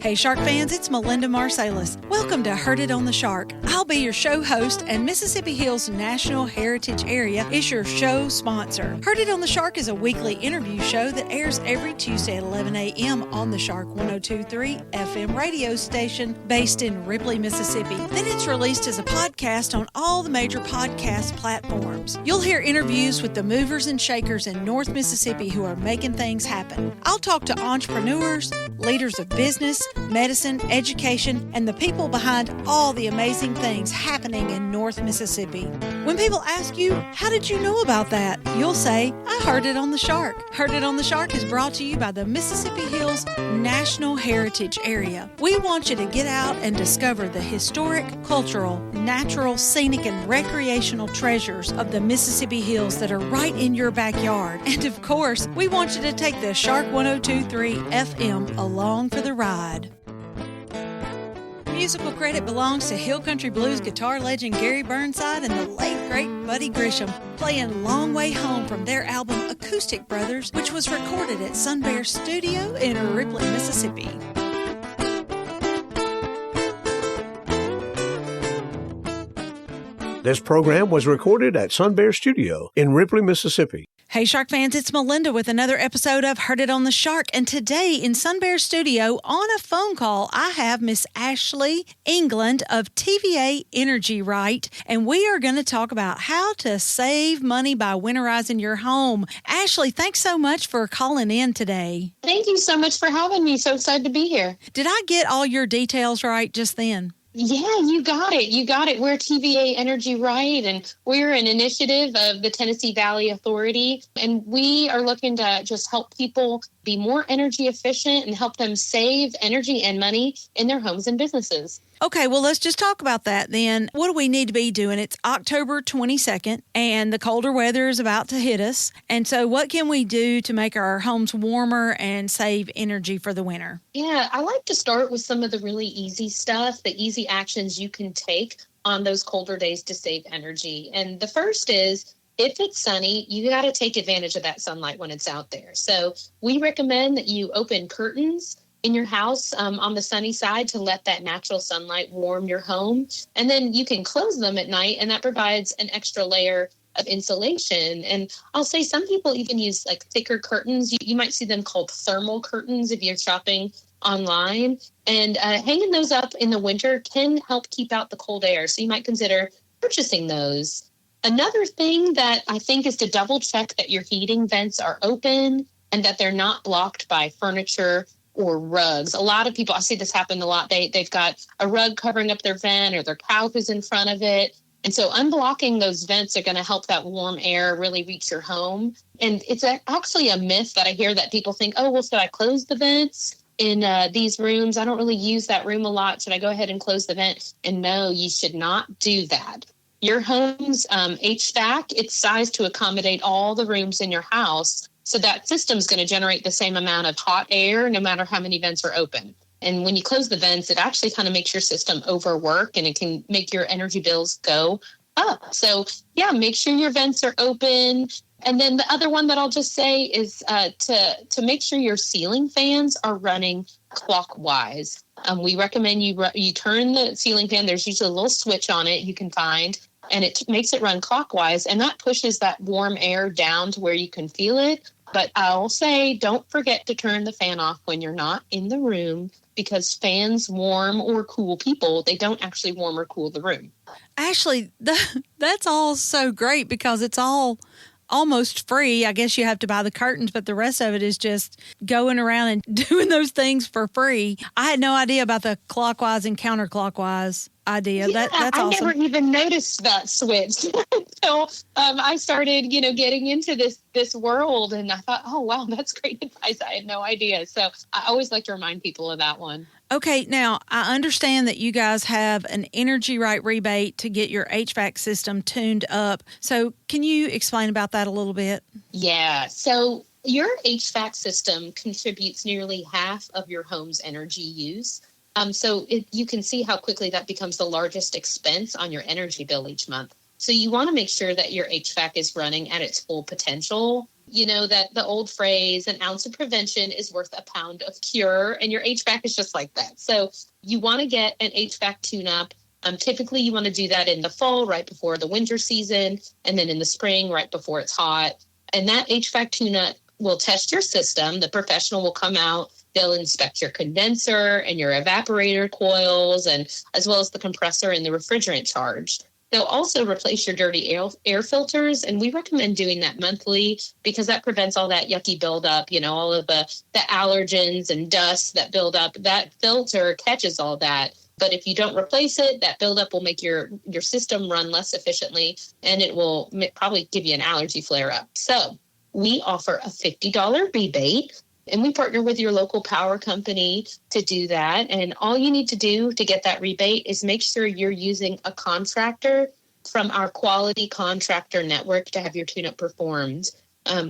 Hey Shark fans, it's Melinda Marsalis. Welcome to Heard It on the Shark. I'll be your show host, and Mississippi Hills National Heritage Area is your show sponsor. Heard It on the Shark is a weekly interview show that airs every Tuesday at 11 a.m. on the Shark 102.3 FM radio station based in Ripley, Mississippi. Then it's released as a podcast on all the major podcast platforms. You'll hear interviews with the movers and shakers in North Mississippi who are making things happen. I'll talk to entrepreneurs, leaders of business, medicine, education, and the people behind all the amazing things happening in North Mississippi. When people ask you, how did you know about that? You'll say, I heard it on the Shark. Heard It on the Shark is brought to you by the Mississippi Hills National Heritage Area. We want you to get out and discover the historic, cultural, natural, scenic, and recreational treasures of the Mississippi Hills that are right in your backyard. And of course, we want you to take the Shark 102.3 FM along for the ride. Musical credit belongs to Hill Country Blues guitar legend Gary Burnside and the late great Buddy Grisham, playing Long Way Home from their album Acoustic Brothers, which was recorded at Sun Bear Studio in Ripley, Mississippi. This program was recorded at Sun Bear Studio in Ripley, Mississippi. Hey Shark fans, it's Melinda with another episode of Heard It on the Shark. And today in Sun Bear Studio on a phone call, I have Miss Ashley England of TVA EnergyRight. And we are going to talk about how to save money by winterizing your home. Ashley, thanks so much for calling in today. Thank you so much for having me. So excited to be here. Did I get all your details right just then? Yeah, you got it. You got it. We're TVA EnergyRight, and we're an initiative of the Tennessee Valley Authority. And we are looking to just help people be more energy efficient and help them save energy and money in their homes and businesses. Okay, well, let's just talk about that then. What do we need to be doing? It's October 22nd, and the colder weather is about to hit us. And so what can we do to make our homes warmer and save energy for the winter? Yeah, I like to start with some of the really easy stuff, the easy actions you can take on those colder days to save energy. And the first is, if it's sunny, you got to take advantage of that sunlight when it's out there. So we recommend that you open curtains in your house on the sunny side to let that natural sunlight warm your home. And then you can close them at night, and that provides an extra layer of insulation. And I'll say some people even use like thicker curtains. You might see them called thermal curtains if you're shopping online. And hanging those up in the winter can help keep out the cold air. So you might consider purchasing those. Another thing that I think is to double check that your heating vents are open and that they're not blocked by furniture or rugs. A lot of people, I see this happen a lot. They've got a rug covering up their vent, or their couch is in front of it. And so unblocking those vents are going to help that warm air really reach your home. And it's actually a myth that I hear that people think, oh, well, should I close the vents in these rooms? I don't really use that room a lot. Should I go ahead and close the vent? And no, you should not do that. Your home's HVAC, it's sized to accommodate all the rooms in your house. So that system's going to generate the same amount of hot air no matter how many vents are open. And when you close the vents, it actually kind of makes your system overwork, and it can make your energy bills go up. So yeah, make sure your vents are open. And then the other one that I'll just say is to make sure your ceiling fans are running clockwise. We recommend you turn the ceiling fan. There's usually a little switch on it you can find, and it makes it run clockwise, and that pushes that warm air down to where you can feel it. But I'll say, don't forget to turn the fan off when you're not in the room, because fans warm or cool people. They don't actually warm or cool the room. Ashley, that's all so great because it's all almost free. I guess you have to buy the curtains, but the rest of it is just going around and doing those things for free. I had no idea about the clockwise and counterclockwise idea. Yeah, That's awesome. I never even noticed that switch until I started, getting into this world, and I thought, oh wow, that's great advice. I had no idea. So I always like to remind people of that one. Okay, now I understand that you guys have an EnergyRight rebate to get your HVAC system tuned up. So can you explain about that a little bit? Yeah. So your HVAC system contributes nearly half of your home's energy use. So you can see how quickly that becomes the largest expense on your energy bill each month. So you want to make sure that your HVAC is running at its full potential. You know that the old phrase, an ounce of prevention is worth a pound of cure, and your HVAC is just like that. So you want to get an HVAC tune-up. Typically, you want to do that in the fall, right before the winter season, and then in the spring, right before it's hot. And that HVAC tune-up will test your system. The professional will come out. They'll inspect your condenser and your evaporator coils, and as well as the compressor and the refrigerant charge. They'll also replace your dirty air filters, and we recommend doing that monthly because that prevents all that yucky buildup, all of the allergens and dust that build up. That filter catches all that. But if you don't replace it, that buildup will make your system run less efficiently, and it will probably give you an allergy flare-up. So we offer a $50 rebate, and we partner with your local power company to do that. And all you need to do to get that rebate is make sure you're using a contractor from our quality contractor network to have your tune-up performed.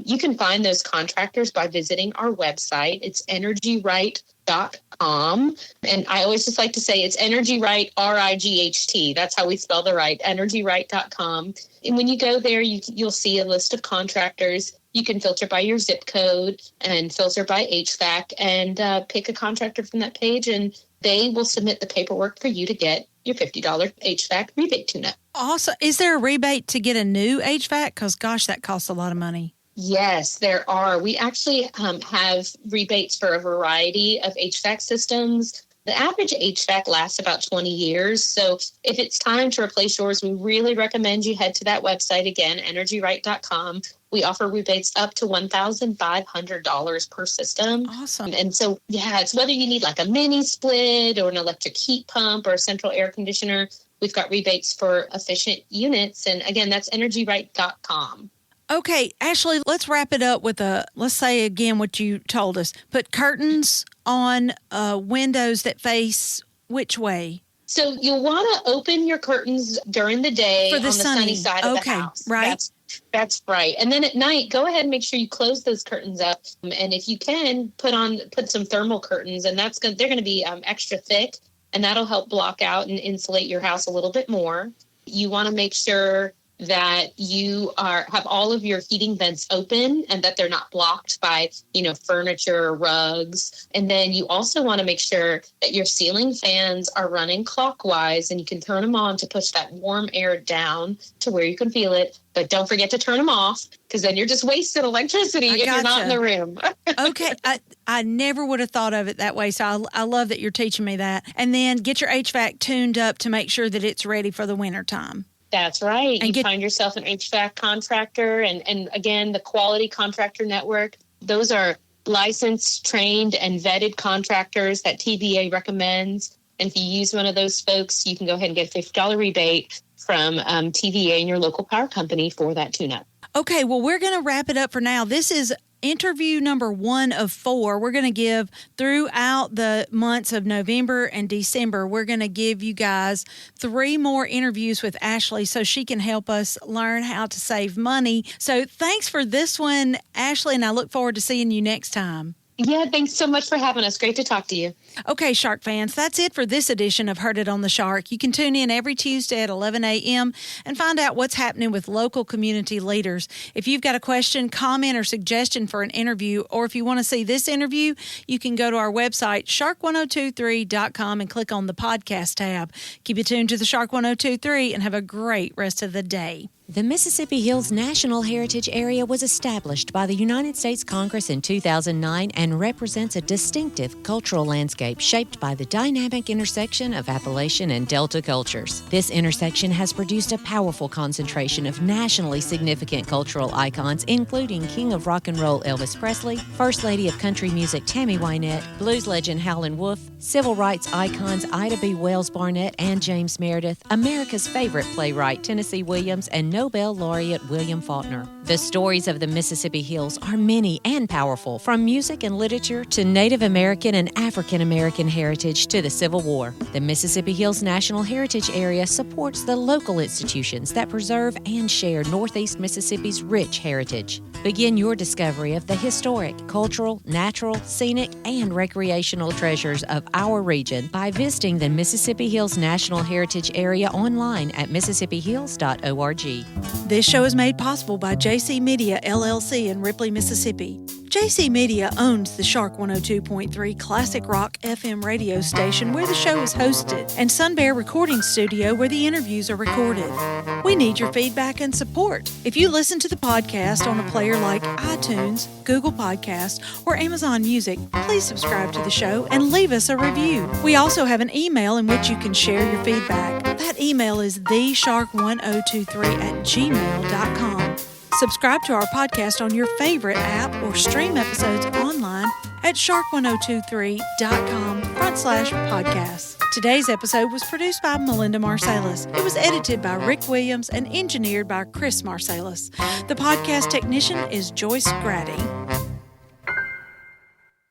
You can find those contractors by visiting our website. It's EnergyRight.com. And I always just like to say it's EnergyRight, RIGHT. That's how we spell the right, EnergyRight.com. And when you go there, you'll see a list of contractors. You can filter by your zip code and filter by HVAC and pick a contractor from that page, and they will submit the paperwork for you to get your $50 HVAC rebate tune-up. Awesome. Is there a rebate to get a new HVAC? Because, gosh, that costs a lot of money. Yes, there are. We actually have rebates for a variety of HVAC systems. The average HVAC lasts about 20 years. So if it's time to replace yours, we really recommend you head to that website again, EnergyRight.com. We offer rebates up to $1,500 per system. Awesome. And so, it's whether you need like a mini split or an electric heat pump or a central air conditioner. We've got rebates for efficient units. And again, that's EnergyRight.com. Okay, Ashley, let's wrap it up with let's say again what you told us. Put curtains on windows that face which way? So you'll want to open your curtains during the day on the sunny side of the house. Right. That's right. And then at night, go ahead and make sure you close those curtains up. And if you can, put some thermal curtains, and they're going to be extra thick, and that'll help block out and insulate your house a little bit more. You want to make sure that you have all of your heating vents open and that they're not blocked by, furniture or rugs. And then you also want to make sure that your ceiling fans are running clockwise, and you can turn them on to push that warm air down to where you can feel it. But don't forget to turn them off, because then you're just wasting electricity if you're not in the room. Okay. I never would have thought of it that way. So I love that you're teaching me that. And then get your HVAC tuned up to make sure that it's ready for the winter time. That's right. And you find yourself an HVAC contractor, and again, the quality contractor network. Those are licensed, trained, and vetted contractors that TVA recommends. And if you use one of those folks, you can go ahead and get a $50 rebate from TVA and your local power company for that tune-up. Okay, well, we're going to wrap it up for now. This is interview number 1 of 4. We're going to give throughout the months of November and December, we're going to give you guys 3 more interviews with Ashley so she can help us learn how to save money. So thanks for this one, Ashley, and I look forward to seeing you next time. Yeah, thanks so much for having us. Great to talk to you. Okay, Shark fans, that's it for this edition of Heard It on the Shark. You can tune in every Tuesday at 11 a.m. and find out what's happening with local community leaders. If you've got a question, comment, or suggestion for an interview, or if you want to see this interview, you can go to our website, shark1023.com, and click on the podcast tab. Keep it tuned to the Shark 1023 and have a great rest of the day. The Mississippi Hills National Heritage Area was established by the United States Congress in 2009 and represents a distinctive cultural landscape shaped by the dynamic intersection of Appalachian and Delta cultures. This intersection has produced a powerful concentration of nationally significant cultural icons, including King of Rock and Roll Elvis Presley, First Lady of Country Music Tammy Wynette, blues legend Howlin Wolf, civil rights icons Ida B. Wells-Barnett and James Meredith, America's favorite playwright Tennessee Williams, and Nobel-Laureate William Faulkner. The stories of the Mississippi Hills are many and powerful, from music and literature to Native American and African American heritage to the Civil War. The Mississippi Hills National Heritage Area supports the local institutions that preserve and share Northeast Mississippi's rich heritage. Begin your discovery of the historic, cultural, natural, scenic, and recreational treasures of our region by visiting the Mississippi Hills National Heritage Area online at mississipphills.org. This show is made possible by JC Media, LLC in Ripley, Mississippi. JC Media owns the Shark 102.3 Classic Rock FM radio station where the show is hosted, and Sun Bear Recording Studio where the interviews are recorded. We need your feedback and support. If you listen to the podcast on a player like iTunes, Google Podcasts, or Amazon Music, please subscribe to the show and leave us a review. We also have an email in which you can share your feedback. That email is theshark1023@gmail.com. Subscribe to our podcast on your favorite app or stream episodes online at shark1023.com/podcasts. Today's episode was produced by Melinda Marsalis. It was edited by Rick Williams and engineered by Chris Marsalis. The podcast technician is Joyce Grady.